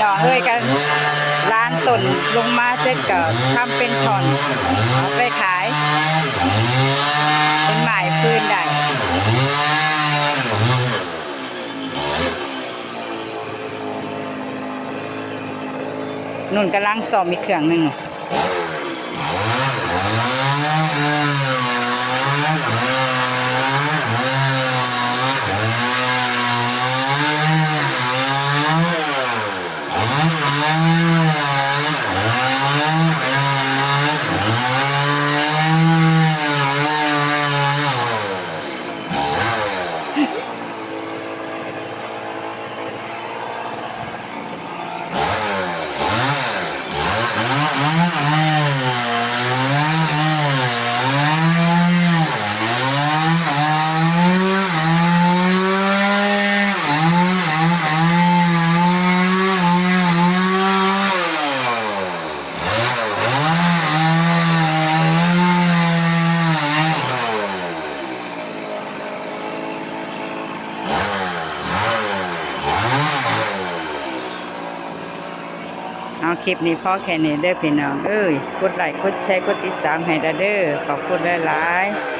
น้องเอ้ยกันร้านต้นลงมาเสร็จก็ทำเป็นถอนเอาไปขายเป็นหมายพื้นได้นุ่นกำลังสอบมีเครื่องหนึ่งเอาคลิปนี้พอแค่นี้เด้อพี่น้องเอ้ยกดไลค์กดแชร์กดติดตามให้เด้อขอบคุณหลายๆ